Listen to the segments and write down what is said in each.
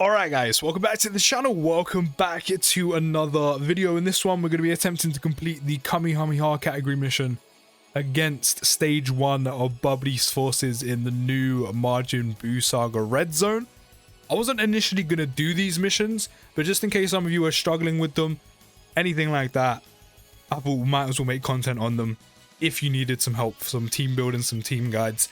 Alright guys, welcome back to the channel, welcome back to another video. In this one we're going to be attempting to complete the KAMEHAMEHA category mission against stage 1 of BUU forces in the new MAJIN BUU Saga red zone. I wasn't initially going to do these missions, but just in case some of you are struggling with them, anything like that, I thought we might as well make content on them if you needed some help, some team building, some team guides.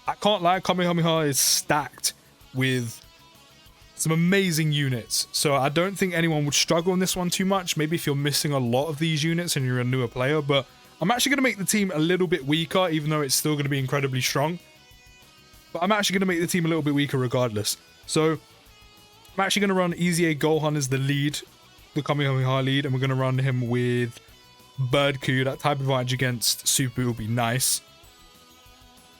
I can't lie, KAMEHAMEHA is stacked with some amazing units, so I don't think anyone would struggle in this one too much. Maybe if you're missing a lot of these units and you're a newer player, but I'm actually going to make the team a little bit weaker, even though it's still going to be incredibly strong. But I'm actually going to make the team a little bit weaker regardless. So I'm actually going to run EZA Gohan as the lead, the KAMEHAMEHA lead, and we're going to run him with Birdku. That type of advantage against Super will be nice.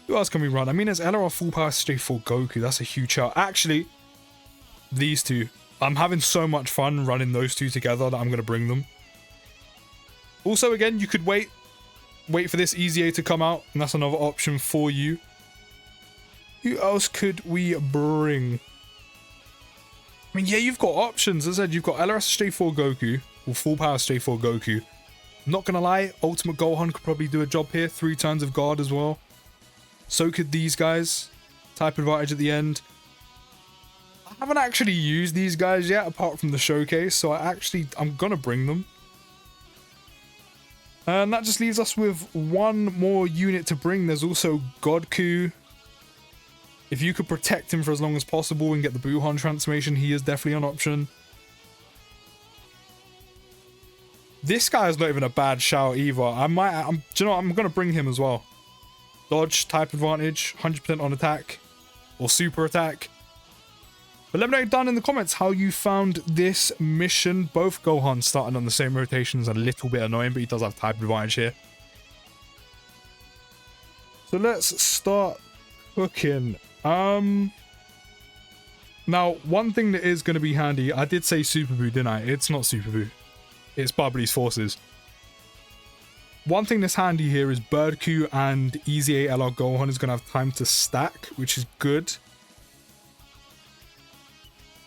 Who else can we run? I mean, there's LRR full power stage 4 Goku. That's a huge shout. Actually, these two, I'm having so much fun running those two together that I'm going to bring them. Also, again, you could wait for this EZA to come out, and that's another option for you. Who else could we bring? I mean, yeah, you've got options. As I said, you've got LRS stage 4 Goku, or full power stage 4 Goku. Not gonna lie, Ultimate Gohan could probably do a job here. 3 turns of guard as well. So could these guys. Type advantage at the end. I haven't actually used these guys yet, apart from the showcase, so I'm gonna bring them. And that just leaves us with one more unit to bring. There's also Godku. If you could protect him for as long as possible and get the Buuhan transformation, he is definitely an option. This guy is not even a bad shout either. Do you know what? I'm gonna bring him as well. Dodge, type advantage, 100% on attack, or super attack. But let me know down in the comments how you found this mission. Both Gohan starting on the same rotation is a little bit annoying, but he does have type advantage here. So let's start cooking. Now, one thing that is going to be handy, I did say Super Buu, didn't I? It's not Super Buu. It's BUU's forces. One thing that's handy here is Birdku and EZA LR Gohan is going to have time to stack, which is good.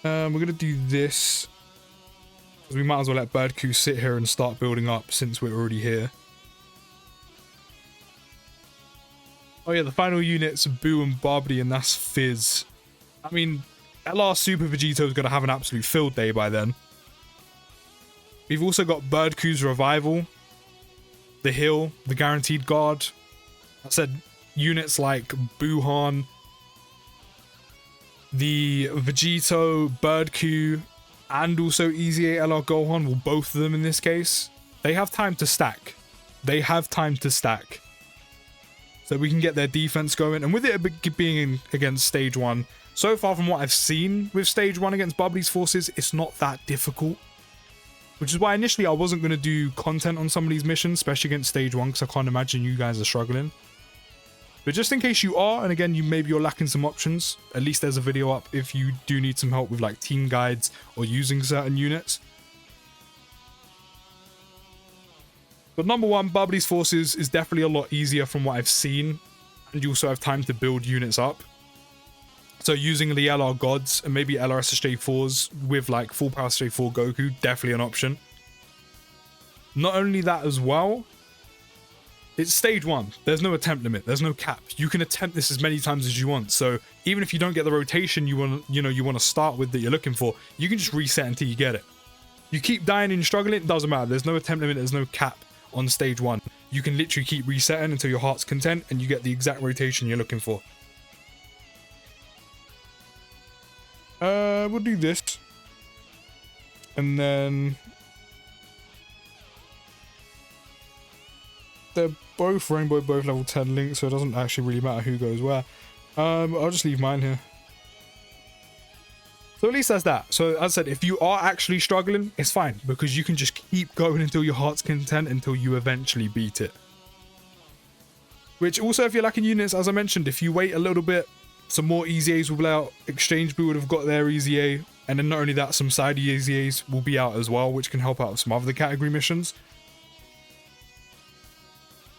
We're going to do this, because we might as well let Birdku sit here and start building up since we're already here. Oh yeah, the final unit's Buu and Babidi, and that's Fizz. I mean, LR Super Vegito is going to have an absolute field day by then. We've also got Birdku's Revival, the Heal, the Guaranteed Guard. I said units like Buuhan, the Vegito, Birdku, and also EZA LR Gohan, well, both of them in this case, they have time to stack. They have time to stack. So we can get their defense going. And with it being against stage 1, so far from what I've seen with stage 1 against BUU's forces, it's not that difficult. Which is why initially I wasn't going to do content on some of these missions, especially against stage 1, because I can't imagine you guys are struggling. But just in case you are, and again, maybe you're lacking some options, at least there's a video up if you do need some help with like team guides or using certain units. But number 1, BUU's forces is definitely a lot easier from what I've seen, and you also have time to build units up. So using the LR gods and maybe LR SSJ4s with like full power SSJ4 Goku, definitely an option. Not only that as well, it's stage 1. There's no attempt limit. There's no cap. You can attempt this as many times as you want. So even if you don't get the rotation you want to start with that you're looking for, you can just reset until you get it. You keep dying and struggling, it doesn't matter. There's no attempt limit. There's no cap on stage 1. You can literally keep resetting until your heart's content and you get the exact rotation you're looking for. We'll do this. And then they're both rainbow, both level 10 links, so it doesn't actually really matter who goes where. I'll just leave mine here. So at least that's that. So as I said, if you are actually struggling, it's fine, because you can just keep going until your heart's content until you eventually beat it. Which also, if you're lacking units, as I mentioned, if you wait a little bit, some more EZAs will be out. Exchange Buu would have got their EZA, and then not only that, some side EZAs will be out as well, which can help out with some other category missions.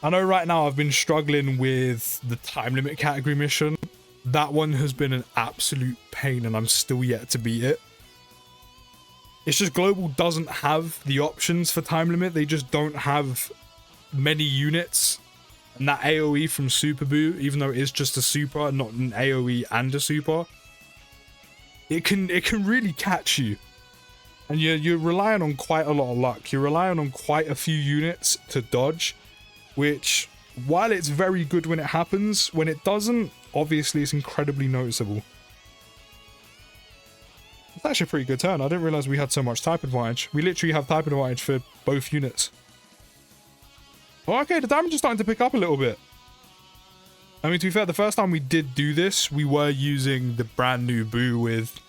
I know right now I've been struggling with the time limit category mission. That one has been an absolute pain and I'm still yet to beat it. It's just Global doesn't have the options for time limit. They just don't have many units. And that AoE from Super Buu, even though it is just a super, not an AoE and a super, it can really catch you. And you're relying on quite a lot of luck. You're relying on quite a few units to dodge, which, while it's very good when it happens, when it doesn't, obviously it's incredibly noticeable. It's actually a pretty good turn. I didn't realize we had so much type advantage. We literally have type advantage for both units. Oh, okay, the damage is starting to pick up a little bit. I mean, to be fair, the first time we did do this, we were using the brand new Buu with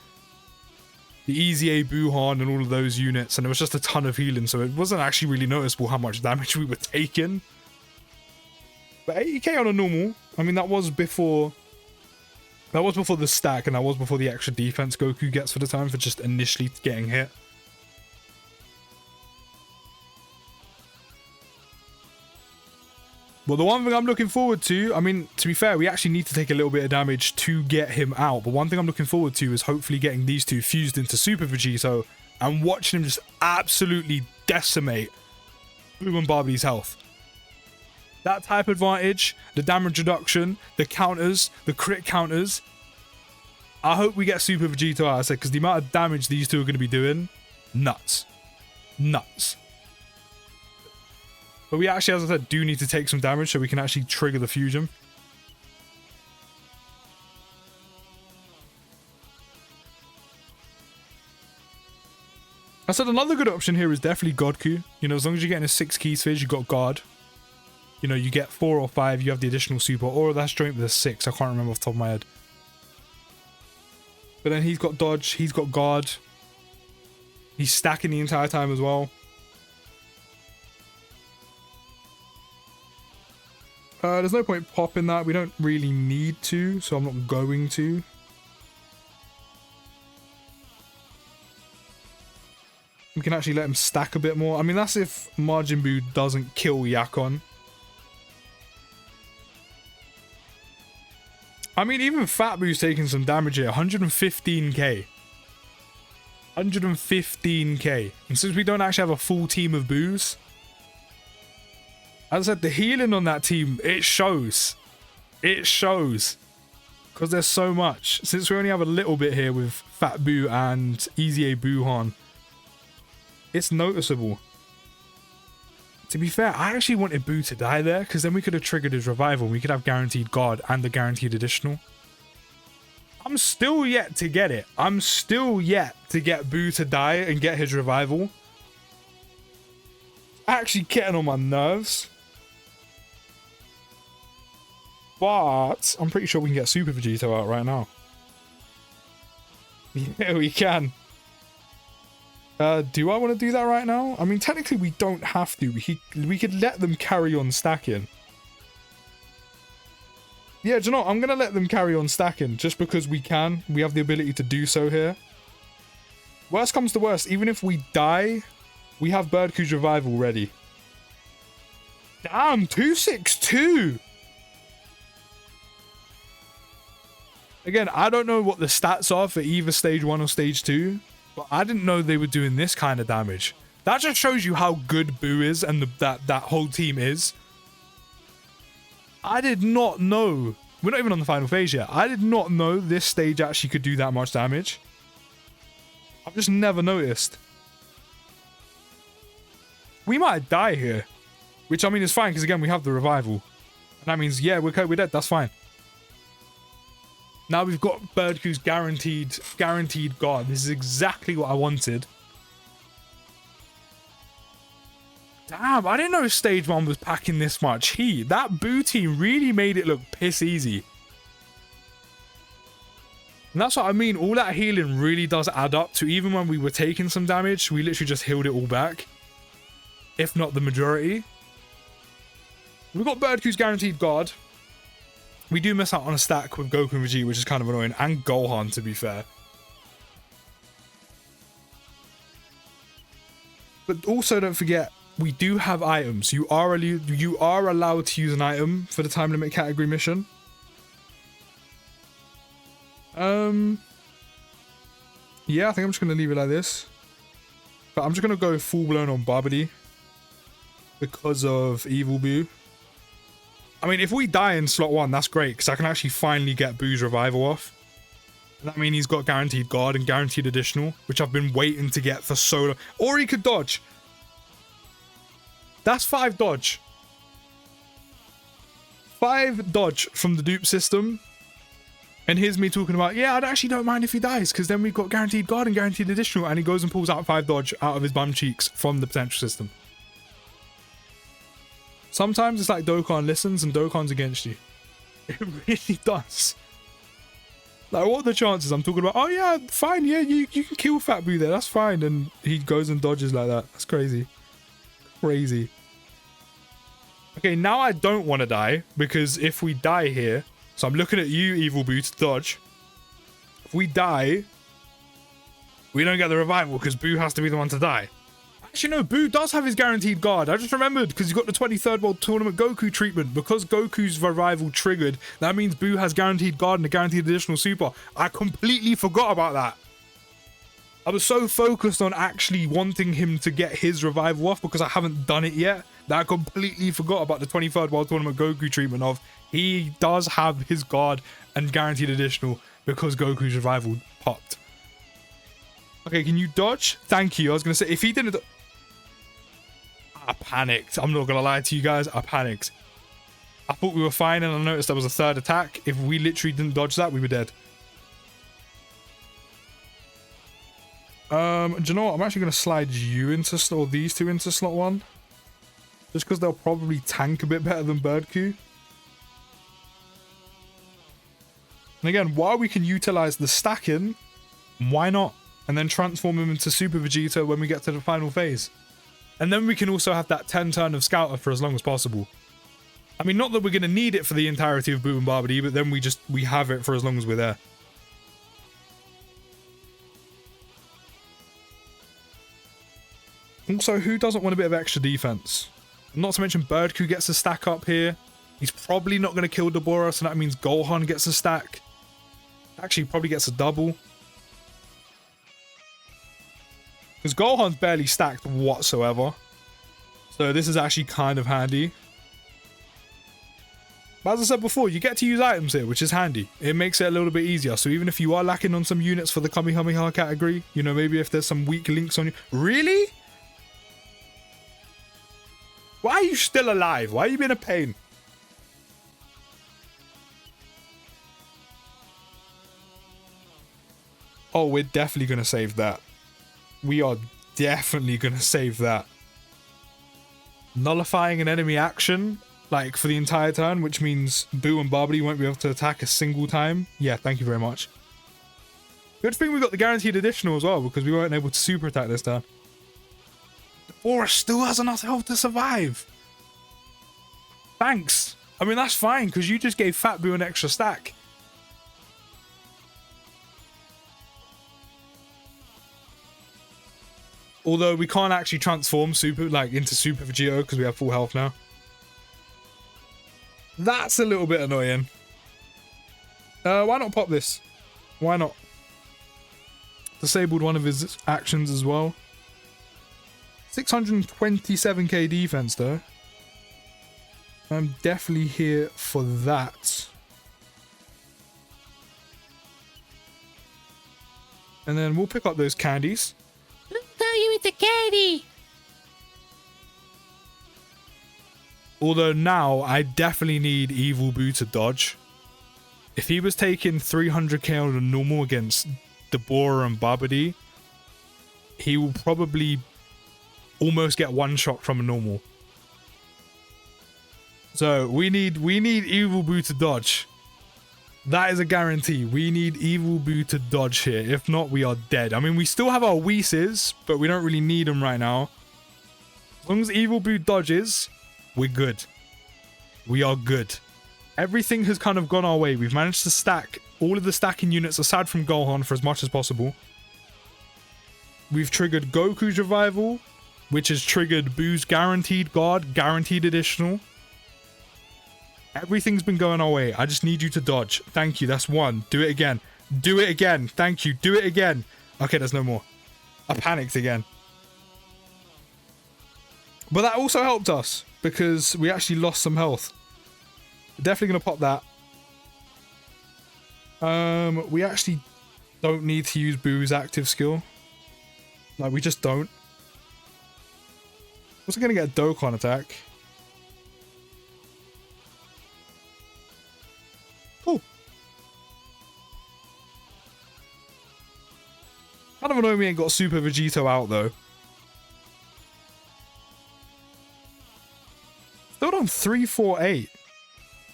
the Easy A Buuhan and all of those units, and it was just a ton of healing, so it wasn't actually really noticeable how much damage we were taking. But 80k on a normal, I mean, that was before the stack, and that was before the extra defense Goku gets for the time for just initially getting hit. Well, the one thing I'm looking forward to, I mean, to be fair, we actually need to take a little bit of damage to get him out. But one thing I'm looking forward to is hopefully getting these two fused into Super Vegito and watching him just absolutely decimate Buu and Babid's health. That type advantage, the damage reduction, the counters, the crit counters. I hope we get Super Vegito out, I said, because the amount of damage these two are going to be doing, nuts. Nuts. But we actually, as I said, do need to take some damage so we can actually trigger the fusion. I said another good option here is definitely Godku. You know, as long as you're getting a 6 key spheres, you got guard. You know, you get 4 or 5, you have the additional super, or that's joint with a 6. I can't remember off the top of my head. But then he's got dodge, he's got guard. He's stacking the entire time as well. There's no point popping that. We don't really need to, so I'm not going to. We can actually let him stack a bit more. I mean, that's if Majin Buu doesn't kill Yakon. I mean, even Fat Buu's taking some damage here. 115k. 115k. And since we don't actually have a full team of Buus, as I said, the healing on that team, it shows. It shows. Because there's so much. Since we only have a little bit here with Fat Buu and Easy A Buuhan, it's noticeable. To be fair, I actually wanted Buu to die there, because then we could have triggered his revival. We could have guaranteed guard and the guaranteed additional. I'm still yet to get it. I'm still yet to get Buu to die and get his revival. Actually getting on my nerves. But I'm pretty sure we can get Super Vegito out right now. Yeah, we can. Do I want to do that right now? I mean, technically we don't have to. We could let them carry on stacking. Yeah, do you know what? I'm going to let them carry on stacking just because we can. We have the ability to do so here. Worst comes to worst, even if we die, we have Birdcoo's revival ready. Damn, 262! Again, I don't know what the stats are for either stage 1 or stage 2, but I didn't know they were doing this kind of damage. That just shows you how good Buu is and that whole team is. I did not know. We're not even on the final phase yet. I did not know this stage actually could do that much damage. I've just never noticed. We might die here. Which, I mean, is fine, because again, we have the revival. And that means, yeah, we're dead. That's fine. Now we've got Birdcoo's guaranteed guard. This is exactly what I wanted. Damn, I didn't know stage 1 was packing this much heat. That Buu team really made it look piss easy. And that's what I mean. All that healing really does add up to, even when we were taking some damage, we literally just healed it all back. If not the majority. We've got Birdcoo's guaranteed guard. We do miss out on a stack with Goku and Vegeta, which is kind of annoying. And Gohan, to be fair. But also don't forget, we do have items. You are allowed to use an item for the time limit category mission. Yeah, I think I'm just going to leave it like this. But I'm just going to go full-blown on Babidi because of Evil Buu. I mean, if we die in slot 1, that's great, because I can actually finally get Buu's revival off. And that means he's got guaranteed guard and guaranteed additional, which I've been waiting to get for so long. Or he could dodge. That's 5 dodge. 5 dodge from the dupe system. And here's me talking about, yeah, I actually don't mind if he dies, because then we've got guaranteed guard and guaranteed additional, and he goes and pulls out 5 dodge out of his bum cheeks from the potential system. Sometimes it's like Dokkan listens and Dokkan's against you. It really does. Like, what are the chances? I'm talking about, oh yeah, fine, yeah, you can kill Fat Buu there, that's fine. And he goes and dodges like that. That's crazy. Crazy. Okay, now I don't want to die, because if we die here, so I'm looking at you, Evil Buu, to dodge. If we die, we don't get the revival, because Buu has to be the one to die. Actually, no, Buu does have his guaranteed guard. I just remembered, because he's got the 23rd World Tournament Goku treatment. Because Goku's revival triggered, that means Buu has guaranteed guard and a guaranteed additional super. I completely forgot about that. I was so focused on actually wanting him to get his revival off, because I haven't done it yet, that I completely forgot about the 23rd World Tournament Goku treatment of he does have his guard and guaranteed additional because Goku's revival popped. Okay, can you dodge? Thank you. I was going to say, if he didn't... I panicked. I'm not going to lie to you guys. I panicked. I thought we were fine, and I noticed there was a 3rd attack. If we literally didn't dodge that, we were dead. Do you know what? I'm actually going to slide you into slot, or these two into slot 1. Just because they'll probably tank a bit better than Birdku. And again, while we can utilize the stacking, why not? And then transform him into Super Vegeta when we get to the final phase. And then we can also have that 10 turn of Scouter for as long as possible. I mean, not that we're going to need it for the entirety of Buu and Babidi, but then we have it for as long as we're there. Also, who doesn't want a bit of extra defense? Not to mention Birdku gets a stack up here. He's probably not going to kill Deborah, so that means Gohan gets a stack. Actually, probably gets a double. Because Gohan's barely stacked whatsoever. So this is actually kind of handy. But as I said before, you get to use items here, which is handy. It makes it a little bit easier. So even if you are lacking on some units for the Kamehameha category, you know, maybe if there's some weak links on you. Really? Why are you still alive? Why are you being a pain? Oh, we're definitely going to save that. We are definitely going to save that. Nullifying an enemy action, like for the entire turn, which means Buu and Babidi won't be able to attack a single time. Yeah, thank you very much. Good thing we got the guaranteed additional as well, because we weren't able to super attack this turn. Deborah still has enough health to survive. Thanks. I mean, that's fine, because you just gave Fat Buu an extra stack. Although we can't actually transform into Super Vegeta because we have full health now. That's a little bit annoying. Why not pop this? Why not? Disabled one of his actions as well. 627k defense though. I'm definitely here for that. And then we'll pick up those candies. You with the candy. Although now I definitely need Evil Buu to dodge. If he was taking 300k on a normal against Deborah and Babidi, he will probably almost get one shot from a normal. So we need Evil Buu to dodge. That is a guarantee. We need Evil Buu to dodge here. If not, we are dead. I mean, we still have our Whis, but we don't really need them right now. As long as Evil Buu dodges, we're good. We are good. Everything has kind of gone our way. We've managed to stack all of the stacking units aside from Gohan for as much as possible. We've triggered Goku's revival, which has triggered Buu's guaranteed guard, guaranteed additional. Everything's been going our way. I just need you to dodge. Thank you. That's one. Do it again. Do it again. Thank you. Do it again. Okay, there's no more. I panicked again. But that also helped us because we actually lost some health. Definitely going to pop that. We actually don't need to use Buu's active skill. Like, we just don't. Also going to get a Dokkan attack. Cool. Kind of annoying we ain't got Super Vegito out though. Still done 348.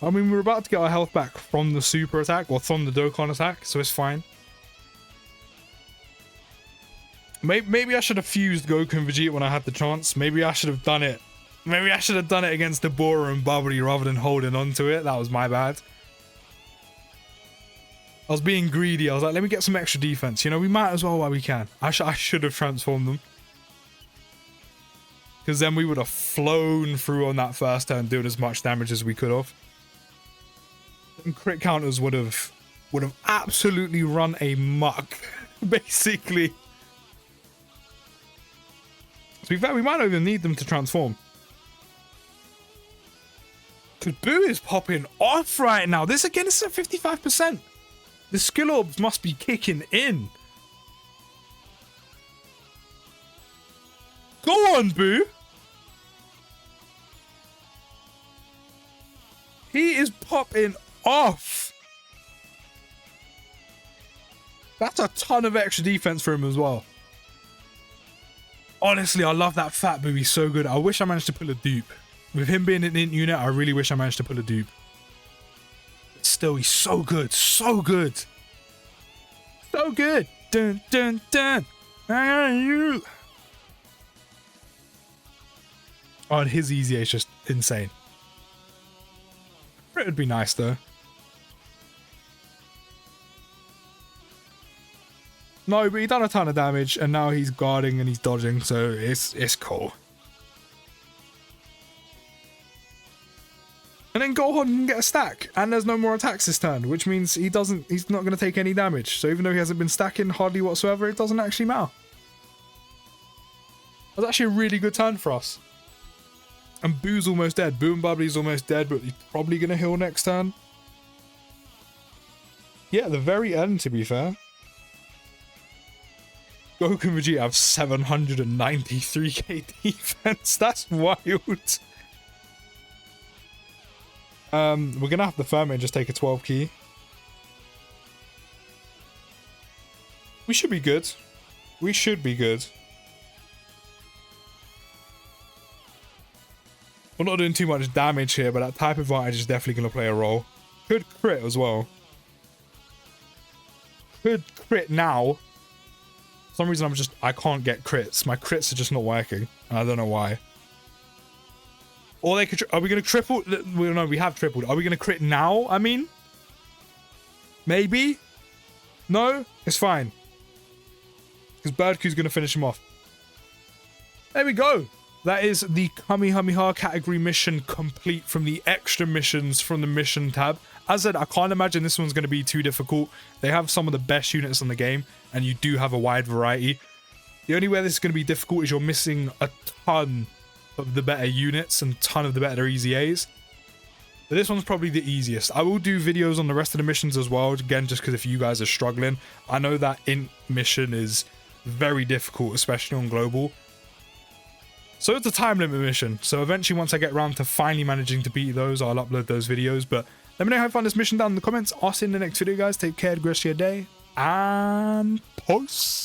I mean, we're about to get our health back from the super attack, or from the Dokkan attack, so it's fine. Maybe I should have fused Goku and Vegeta when I had the chance. Maybe I should have done it. Maybe I should have done it against Deborah and Bubbly rather than holding on to it. That was my bad. I was being greedy. I was like, let me get some extra defense. You know, we might as well while we can. I should have transformed them. Because then we would have flown through on that first turn, doing as much damage as we could have. And crit counters would have absolutely run amok, basically. To be fair, we might not even need them to transform. Because Buu is popping off right now. This again is at 55%. The skill orbs must be kicking in. Go on, Buu. He is popping off. That's a ton of extra defense for him as well. Honestly, I love that fat Buu. He's so good. I wish I managed to pull a dupe. With him being an int unit, I really wish I managed to pull a dupe. But still, he's so good. So good. So good. Dun, dun, dun. Oh, and his EZA is just insane. It would be nice, though. No, but he done a ton of damage, and now he's guarding and he's dodging, so it's cool. And then Gohan can get a stack, and there's no more attacks this turn, which means he's not going to take any damage. So even though he hasn't been stacking hardly whatsoever, it doesn't actually matter. That's actually a really good turn for us. And Buu's almost dead. Buu and Bubbly's almost dead, but he's probably going to heal next turn. Yeah, at the very end, to be fair. Goku and Vegeta have 793k defense. That's wild. We're gonna have to firm it and just take a 12 key. We should be good. We should be good. We're not doing too much damage here, but that type advantage is definitely gonna play a role. Could crit as well. Could crit now. For some reason I can't get crits. My crits are just not working. And I don't know why. Or they could, are we going to triple? Well, no, we have tripled. Are we going to crit now? I mean, maybe. No, it's fine. Because Birdcoo's going to finish him off. There we go. That is the Kamehameha category mission complete from the extra missions from the mission tab. As I said, I can't imagine this one's going to be too difficult. They have some of the best units in the game, and you do have a wide variety. The only way this is going to be difficult is you're missing a ton of the better units and a ton of the better EZAs. But this one's probably the easiest. I will do videos on the rest of the missions as well, again, just because if you guys are struggling. I know that int mission is very difficult, especially on global. So it's a time limit mission. So eventually, once I get around to finally managing to beat those, I'll upload those videos. But let me know how you find this mission down in the comments. I'll see you in the next video, guys. Take care, have a great rest of your day, and peace.